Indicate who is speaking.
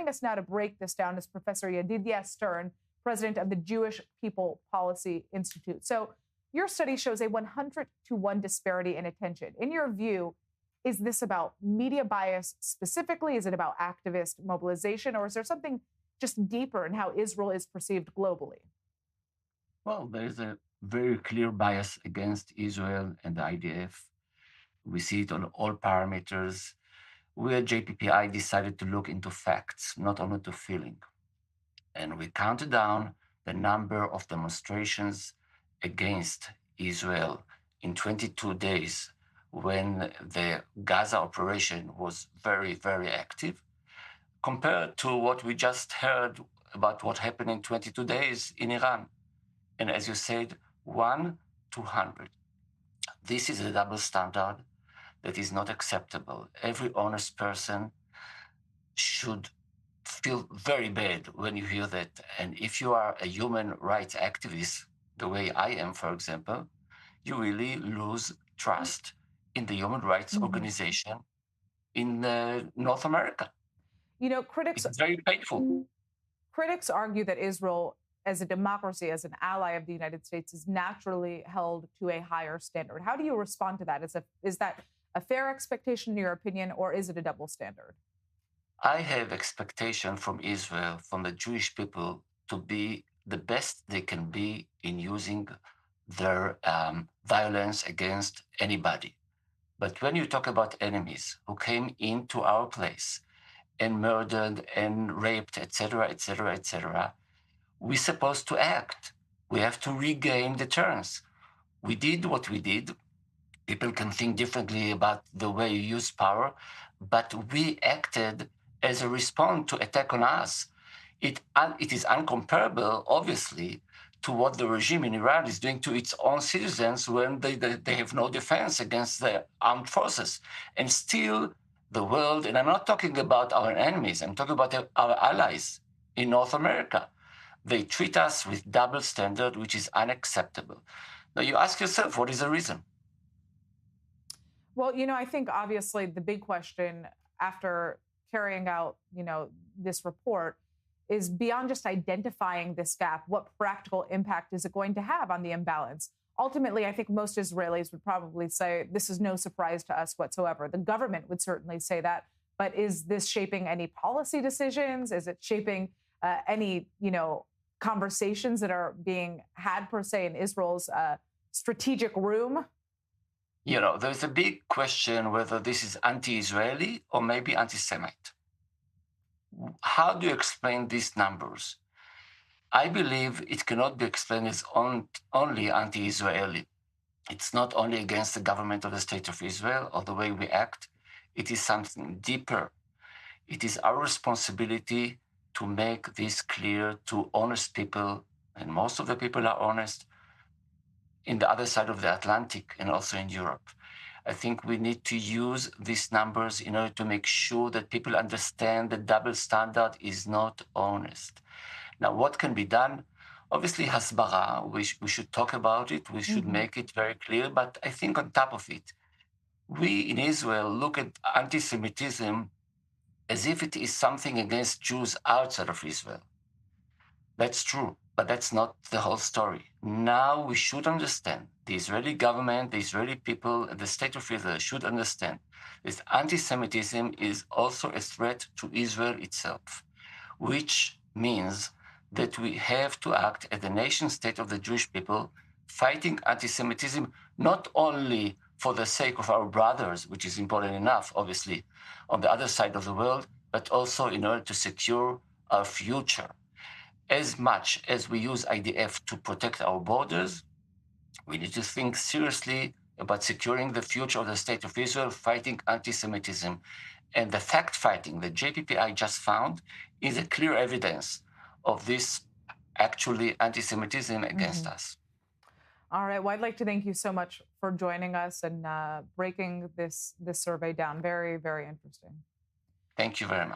Speaker 1: joining us now to break this down is Professor Yedidia Stern, president of the Jewish People Policy Institute. So your study shows a 100-to-1 disparity in attention. In your view, is this about media bias specifically? Is it about activist mobilization? Or is there something just deeper in how Israel is perceived globally?
Speaker 2: Well, there is a very clear bias against Israel and the IDF. We see it on all parameters. We at JPPI decided to look into facts, not only to feeling. And we counted down the number of demonstrations against Israel in 22 days when the Gaza operation was very, very active, compared to what we just heard about what happened in 22 days in Iran. And as you said, 1 to 100. This is a double standard that is not acceptable. Every honest person should feel very bad when you hear that. And if you are a human rights activist, the way I am, for example, you really lose trust in the human rights organization in North America.
Speaker 1: You know, critics...
Speaker 2: It's very painful.
Speaker 1: Critics argue that Israel, as a democracy, as an ally of the United States, is naturally held to a higher standard. How do you respond to that? Is that a fair expectation in your opinion, or is it a double standard?
Speaker 2: I have expectation from Israel, from the Jewish people, to be the best they can be in using their violence against anybody. But when you talk about enemies who came into our place and murdered and raped, etc., etc., etc., we're supposed to act. We have to regain deterrence. We did what we did. People can think differently about the way you use power, but we acted as a response to attack on us. It is incomparable, obviously, to what the regime in Iran is doing to its own citizens when they have no defense against the armed forces. And still, the world, and I'm not talking about our enemies, I'm talking about our allies in North America. They treat us with double standard, which is unacceptable. Now, you ask yourself, what is the reason?
Speaker 1: Well, you know, I think obviously the big question after carrying out, this report is beyond just identifying this gap, what practical impact is it going to have on the imbalance? Ultimately, I think most Israelis would probably say this is no surprise to us whatsoever. The government would certainly say that. But is this shaping any policy decisions? Is it shaping any, conversations that are being had, per se, in Israel's strategic room?
Speaker 2: There's a big question whether this is anti-Israeli or maybe anti-Semite. How do you explain these numbers? I believe it cannot be explained as only anti-Israeli. It's not only against the government of the State of Israel or the way we act. It is something deeper. It is our responsibility to make this clear to honest people, and most of the people are honest, in the other side of the Atlantic and also in Europe. I think we need to use these numbers in order to make sure that people understand that double standard is not honest. Now, what can be done? Obviously, hasbara, we should talk about it. We should make it very clear. But I think on top of it, we in Israel look at anti-Semitism as if it is something against Jews outside of Israel. That's true, but that's not the whole story. Now we should understand, the Israeli government, the Israeli people, and the State of Israel should understand that anti-Semitism is also a threat to Israel itself, which means that we have to act as the nation state of the Jewish people, fighting anti-Semitism, not only for the sake of our brothers, which is important enough, obviously, on the other side of the world, but also in order to secure our future. As much as we use IDF to protect our borders, we need to think seriously about securing the future of the State of Israel, fighting anti-Semitism. And the fact-fighting that JPPI just found is a clear evidence of this actually anti-Semitism against us.
Speaker 1: All right. Well, I'd like to thank you so much for joining us and breaking this survey down. Very, very interesting.
Speaker 2: Thank you very much.